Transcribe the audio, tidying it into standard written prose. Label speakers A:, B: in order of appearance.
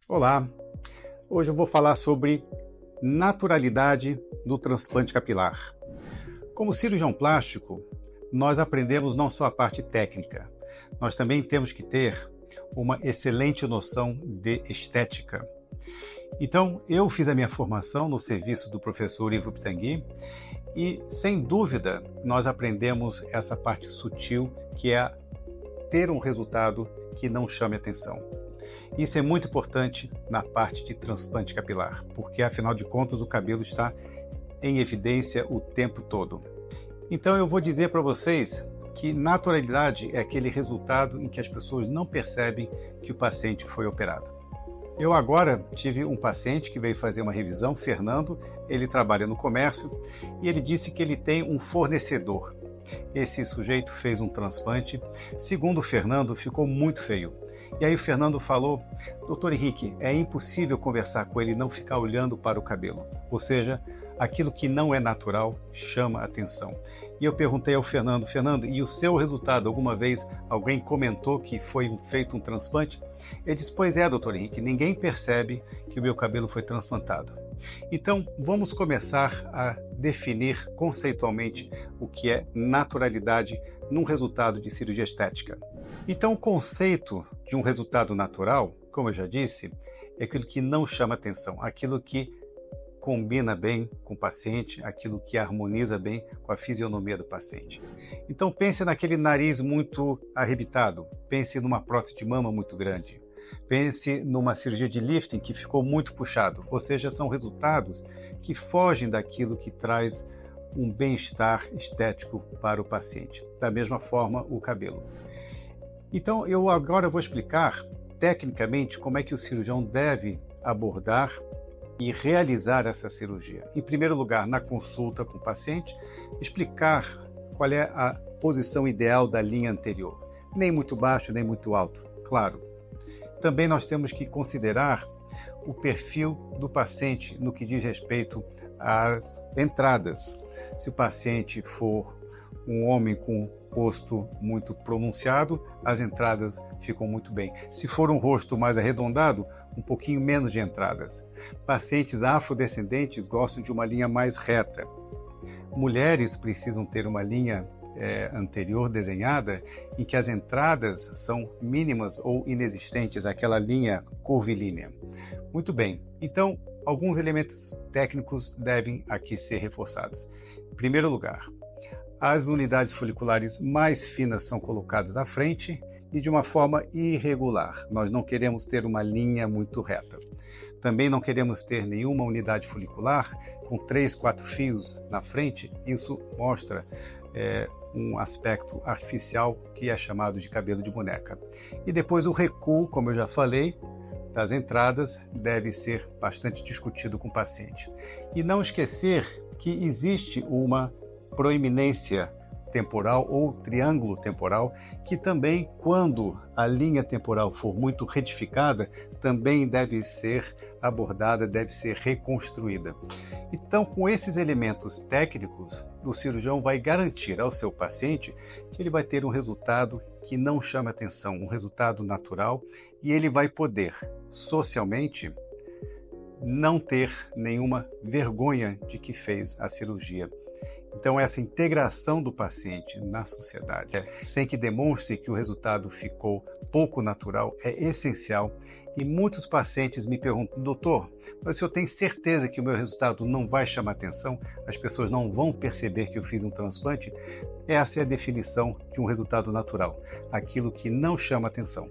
A: Olá, hoje eu vou falar sobre naturalidade no transplante capilar. Como cirurgião plástico, nós aprendemos não só a parte técnica, nós também temos que ter uma excelente noção de estética. Então, eu fiz a minha formação no serviço do professor Ivo Pitangui e, sem dúvida, nós aprendemos essa parte sutil que é ter um resultado que não chame atenção. Isso é muito importante na parte de transplante capilar, porque afinal de contas o cabelo está em evidência o tempo todo. Então eu vou dizer para vocês que naturalidade é aquele resultado em que as pessoas não percebem que o paciente foi operado. Eu agora tive um paciente que veio fazer uma revisão, Fernando, ele trabalha no comércio e ele disse que ele tem um fornecedor. Esse sujeito fez um transplante, segundo o Fernando, ficou muito feio. E aí o Fernando falou, doutor Henrique, é impossível conversar com ele e não ficar olhando para o cabelo. Ou seja, aquilo que não é natural chama atenção. E eu perguntei ao Fernando, e o seu resultado? Alguma vez alguém comentou que foi feito um transplante? Ele disse, pois é, doutor Henrique, ninguém percebe que o meu cabelo foi transplantado. Então, vamos começar a definir conceitualmente o que é naturalidade num resultado de cirurgia estética. Então, o conceito de um resultado natural, como eu já disse, é aquilo que não chama atenção, aquilo que combina bem com o paciente, aquilo que harmoniza bem com a fisionomia do paciente. Então pense naquele nariz muito arrebitado, pense numa prótese de mama muito grande, pense numa cirurgia de lifting que ficou muito puxado, ou seja, são resultados que fogem daquilo que traz um bem-estar estético para o paciente. Da mesma forma, o cabelo. Então eu agora vou explicar tecnicamente como é que o cirurgião deve abordar e realizar essa cirurgia. Em primeiro lugar, na consulta com o paciente, explicar qual é a posição ideal da linha anterior. Nem muito baixo, nem muito alto, claro. Também nós temos que considerar o perfil do paciente no que diz respeito às entradas. Se o paciente for um homem com rosto muito pronunciado, as entradas ficam muito bem. Se for um rosto mais arredondado, um pouquinho menos de entradas. Pacientes afrodescendentes gostam de uma linha mais reta. Mulheres precisam ter uma linha anterior desenhada em que as entradas são mínimas ou inexistentes, aquela linha curvilínea. Muito bem, então alguns elementos técnicos devem aqui ser reforçados. Em primeiro lugar, as unidades foliculares mais finas são colocadas à frente e de uma forma irregular. Nós não queremos ter uma linha muito reta. Também não queremos ter nenhuma unidade folicular com 3, 4 fios na frente. Isso mostra um aspecto artificial que é chamado de cabelo de boneca. E depois o recuo, como eu já falei, das entradas deve ser bastante discutido com o paciente. E não esquecer que existe uma proeminência temporal ou triângulo temporal, que também, quando a linha temporal for muito retificada, também deve ser abordada, deve ser reconstruída. Então, com esses elementos técnicos, o cirurgião vai garantir ao seu paciente que ele vai ter um resultado que não chama atenção, um resultado natural, e ele vai poder, socialmente, não ter nenhuma vergonha de que fez a cirurgia. Então, essa integração do paciente na sociedade, sem que demonstre que o resultado ficou pouco natural, é essencial. E muitos pacientes me perguntam, doutor, mas se eu tenho certeza que o meu resultado não vai chamar atenção, as pessoas não vão perceber que eu fiz um transplante? Essa é a definição de um resultado natural, aquilo que não chama atenção.